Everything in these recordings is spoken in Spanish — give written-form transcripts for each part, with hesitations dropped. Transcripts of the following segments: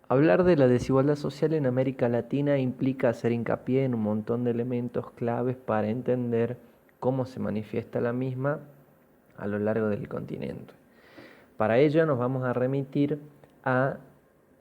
Hablar de la desigualdad social en América Latina implica hacer hincapié en un montón de elementos claves para entender cómo se manifiesta la misma a lo largo del continente. Para ello nos vamos a remitir a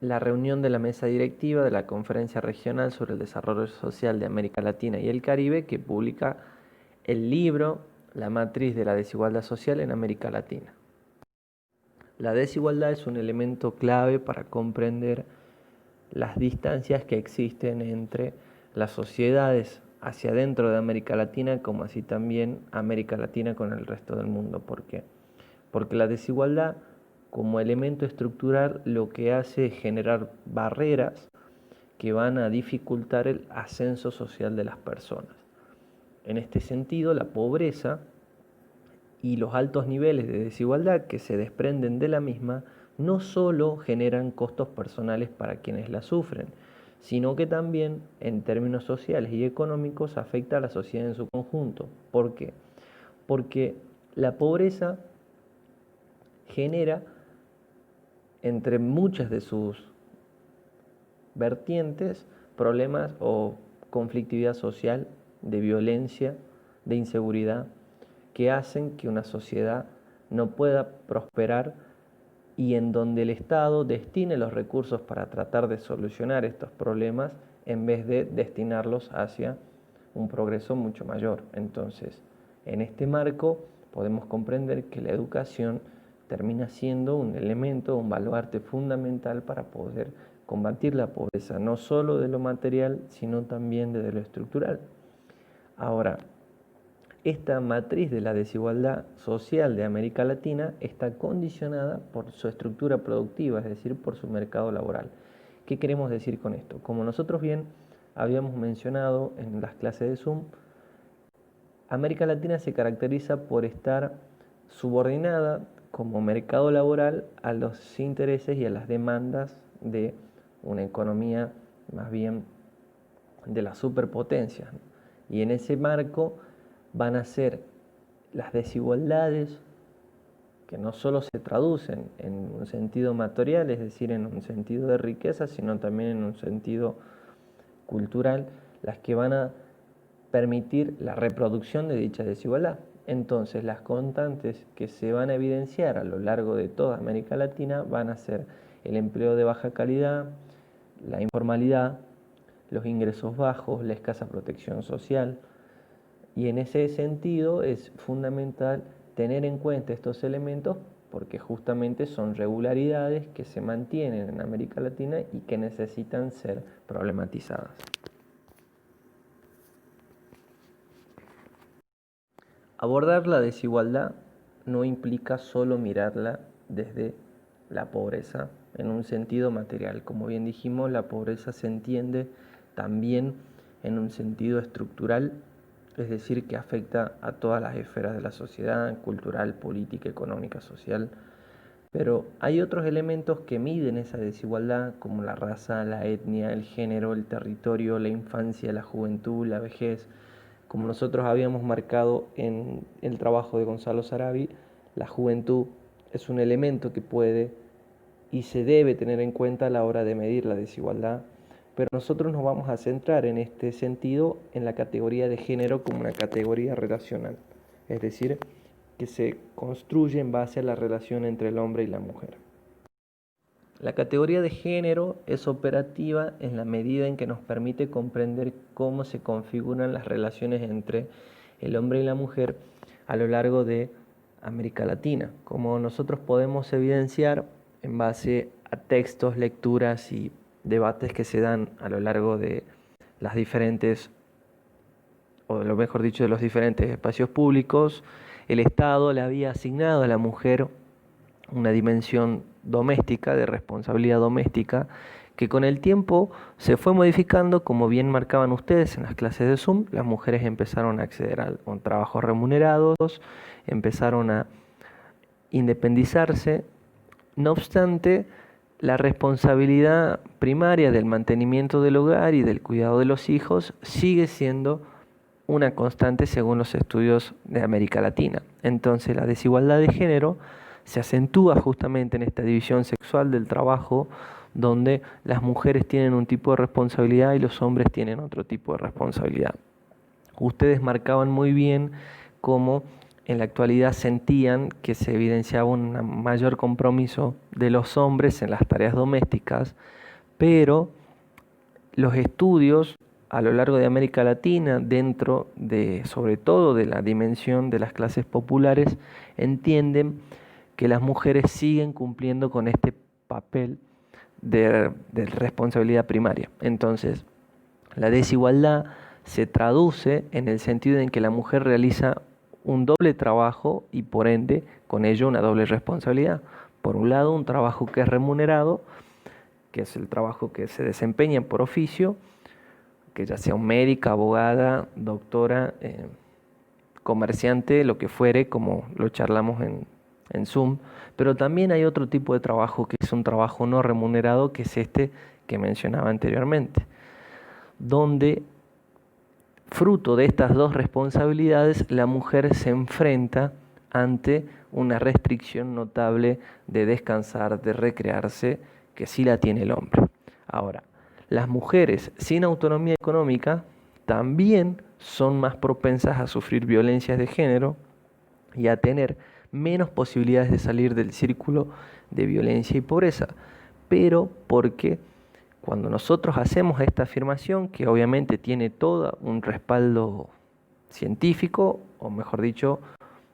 la reunión de la mesa directiva de la Conferencia Regional sobre el Desarrollo Social de América Latina y el Caribe, que publica el libro La matriz de la desigualdad social en América Latina. La desigualdad es un elemento clave para comprender las distancias que existen entre las sociedades hacia adentro de América Latina, como así también América Latina con el resto del mundo. ¿Por qué? Porque la desigualdad, como elemento estructural, lo que hace es generar barreras que van a dificultar el ascenso social de las personas. En este sentido, la pobreza y los altos niveles de desigualdad que se desprenden de la misma no solo generan costos personales para quienes la sufren, sino que también en términos sociales y económicos afecta a la sociedad en su conjunto. ¿Por qué? Porque la pobreza genera, entre muchas de sus vertientes, problemas o conflictividad social, de violencia, de inseguridad, que hacen que una sociedad no pueda prosperar y en donde el Estado destine los recursos para tratar de solucionar estos problemas en vez de destinarlos hacia un progreso mucho mayor. Entonces, en este marco podemos comprender que la educación termina siendo un elemento, un baluarte fundamental para poder combatir la pobreza, no solo de lo material, sino también de lo estructural. Ahora, esta matriz de la desigualdad social de América Latina está condicionada por su estructura productiva, es decir, por su mercado laboral. ¿Qué queremos decir con esto? Como nosotros bien habíamos mencionado en las clases de Zoom, América Latina se caracteriza por estar subordinada como mercado laboral a los intereses y a las demandas de una economía más bien de las superpotencias. Y en ese marco van a ser las desigualdades que no solo se traducen en un sentido material, es decir, en un sentido de riqueza, sino también en un sentido cultural, las que van a permitir la reproducción de dicha desigualdad. Entonces, las constantes que se van a evidenciar a lo largo de toda América Latina van a ser el empleo de baja calidad, la informalidad, los ingresos bajos, la escasa protección social. Y en ese sentido es fundamental tener en cuenta estos elementos porque justamente son regularidades que se mantienen en América Latina y que necesitan ser problematizadas. Abordar la desigualdad no implica solo mirarla desde la pobreza en un sentido material. Como bien dijimos, la pobreza se entiende también en un sentido estructural, es decir, que afecta a todas las esferas de la sociedad, cultural, política, económica, social. Pero hay otros elementos que miden esa desigualdad, como la raza, la etnia, el género, el territorio, la infancia, la juventud, la vejez. Como nosotros habíamos marcado en el trabajo de Gonzalo Sarabia, la juventud es un elemento que puede y se debe tener en cuenta a la hora de medir la desigualdad, pero nosotros nos vamos a centrar en este sentido en la categoría de género como una categoría relacional, es decir, que se construye en base a la relación entre el hombre y la mujer. La categoría de género es operativa en la medida en que nos permite comprender cómo se configuran las relaciones entre el hombre y la mujer a lo largo de América Latina. Como nosotros podemos evidenciar en base a textos, lecturas y debates que se dan a lo largo de las diferentes, o lo mejor dicho, de los diferentes espacios públicos, el Estado le había asignado a la mujer una dimensión doméstica, de responsabilidad doméstica, que con el tiempo se fue modificando, como bien marcaban ustedes en las clases de Zoom. Las mujeres empezaron a acceder a trabajos remunerados, empezaron a independizarse. No obstante, la responsabilidad primaria del mantenimiento del hogar y del cuidado de los hijos sigue siendo una constante según los estudios de América Latina. Entonces, la desigualdad de género se acentúa justamente en esta división sexual del trabajo, donde las mujeres tienen un tipo de responsabilidad y los hombres tienen otro tipo de responsabilidad. Ustedes marcaban muy bien cómo en la actualidad sentían que se evidenciaba un mayor compromiso de los hombres en las tareas domésticas, pero los estudios a lo largo de América Latina, dentro de, sobre todo de la dimensión de las clases populares, entienden que las mujeres siguen cumpliendo con este papel de responsabilidad primaria. Entonces, la desigualdad se traduce en el sentido en que la mujer realiza un doble trabajo y por ende con ello una doble responsabilidad. Por un lado, un trabajo que es remunerado, que es el trabajo que se desempeña por oficio, que ya sea un médica, abogada, doctora, comerciante, lo que fuere, como lo charlamos en Zoom. Pero también hay otro tipo de trabajo que es un trabajo no remunerado, que es este que mencionaba anteriormente, donde fruto de estas dos responsabilidades la mujer se enfrenta ante una restricción notable de descansar, de recrearse, que sí la tiene el hombre. Ahora, las mujeres sin autonomía económica también son más propensas a sufrir violencias de género y a tener menos posibilidades de salir del círculo de violencia y pobreza. Pero porque cuando nosotros hacemos esta afirmación, que obviamente tiene todo un respaldo científico, o mejor dicho,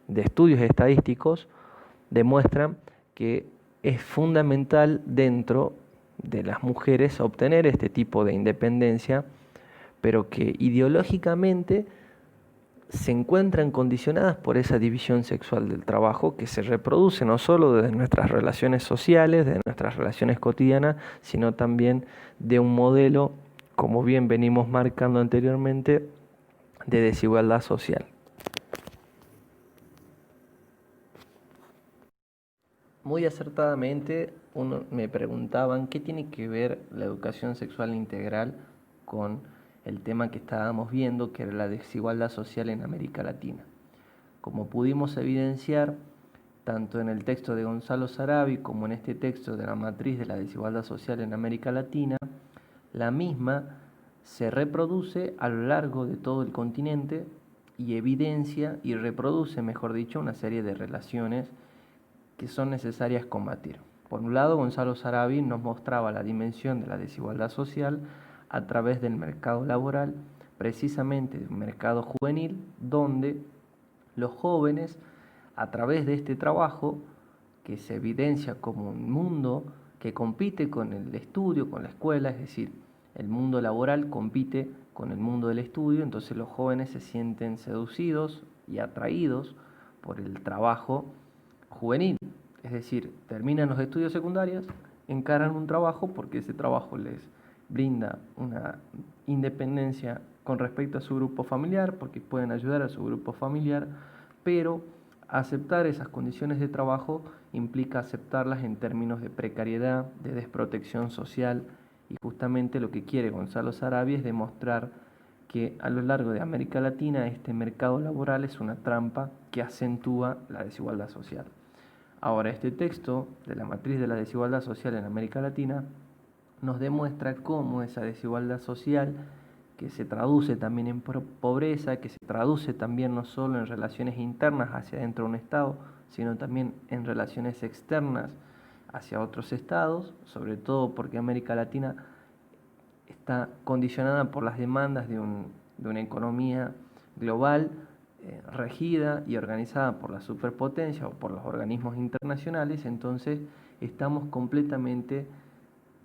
de estudios estadísticos, demuestran que es fundamental dentro de las mujeres obtener este tipo de independencia, pero que ideológicamente se encuentran condicionadas por esa división sexual del trabajo que se reproduce no solo de nuestras relaciones sociales, de nuestras relaciones cotidianas, sino también de un modelo, como bien venimos marcando anteriormente, de desigualdad social. Muy acertadamente me preguntaban qué tiene que ver la educación sexual integral con el tema que estábamos viendo, que era la desigualdad social en América Latina. Como pudimos evidenciar, tanto en el texto de Gonzalo Sarabia como en este texto de la matriz de la desigualdad social en América Latina, la misma se reproduce a lo largo de todo el continente y evidencia y reproduce, mejor dicho, una serie de relaciones que son necesarias combatir. Por un lado, Gonzalo Sarabia nos mostraba la dimensión de la desigualdad social a través del mercado laboral, precisamente un mercado juvenil, donde los jóvenes, a través de este trabajo, que se evidencia como un mundo que compite con el estudio, con la escuela, es decir, el mundo laboral compite con el mundo del estudio, entonces los jóvenes se sienten seducidos y atraídos por el trabajo juvenil, es decir, terminan los estudios secundarios, encaran un trabajo porque ese trabajo les brinda una independencia con respecto a su grupo familiar, porque pueden ayudar a su grupo familiar, pero aceptar esas condiciones de trabajo implica aceptarlas en términos de precariedad, de desprotección social, y justamente lo que quiere Gonzalo Sarabia es demostrar que a lo largo de América Latina este mercado laboral es una trampa que acentúa la desigualdad social. Ahora, este texto de la matriz de la desigualdad social en América Latina nos demuestra cómo esa desigualdad social, que se traduce también en pobreza, que se traduce también no solo en relaciones internas hacia dentro de un Estado, sino también en relaciones externas hacia otros estados, sobre todo porque América Latina está condicionada por las demandas de una economía global, regida y organizada por la superpotencia o por los organismos internacionales. Entonces estamos completamente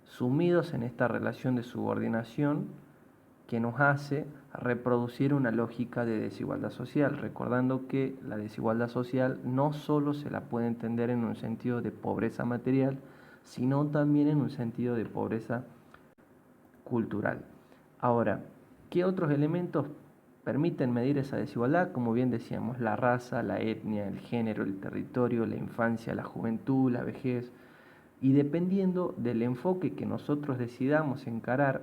sumidos en esta relación de subordinación que nos hace reproducir una lógica de desigualdad social, recordando que la desigualdad social no solo se la puede entender en un sentido de pobreza material, sino también en un sentido de pobreza cultural. Ahora, ¿qué otros elementos permiten medir esa desigualdad? Como bien decíamos, la raza, la etnia, el género, el territorio, la infancia, la juventud, la vejez. Y dependiendo del enfoque que nosotros decidamos encarar,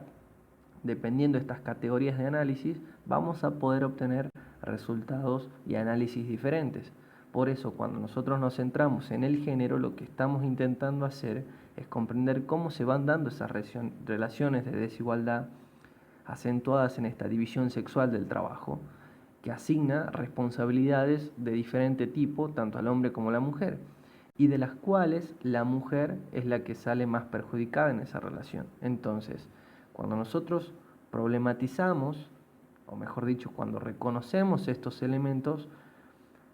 dependiendo de estas categorías de análisis, vamos a poder obtener resultados y análisis diferentes. Por eso, cuando nosotros nos centramos en el género, lo que estamos intentando hacer es comprender cómo se van dando esas relaciones de desigualdad acentuadas en esta división sexual del trabajo, que asigna responsabilidades de diferente tipo tanto al hombre como a la mujer, y de las cuales la mujer es la que sale más perjudicada en esa relación. Entonces, cuando nosotros problematizamos, o mejor dicho, cuando reconocemos estos elementos,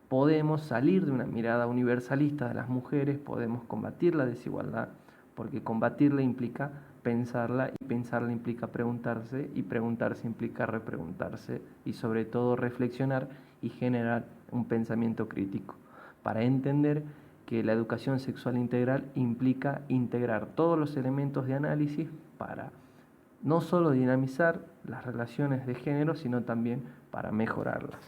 podemos salir de una mirada universalista de las mujeres, podemos combatir la desigualdad, porque combatirla implica pensarla, y pensarla implica preguntarse, y preguntarse implica repreguntarse, y sobre todo reflexionar y generar un pensamiento crítico, para entender que la educación sexual integral implica integrar todos los elementos de análisis para no solo dinamizar las relaciones de género, sino también para mejorarlas.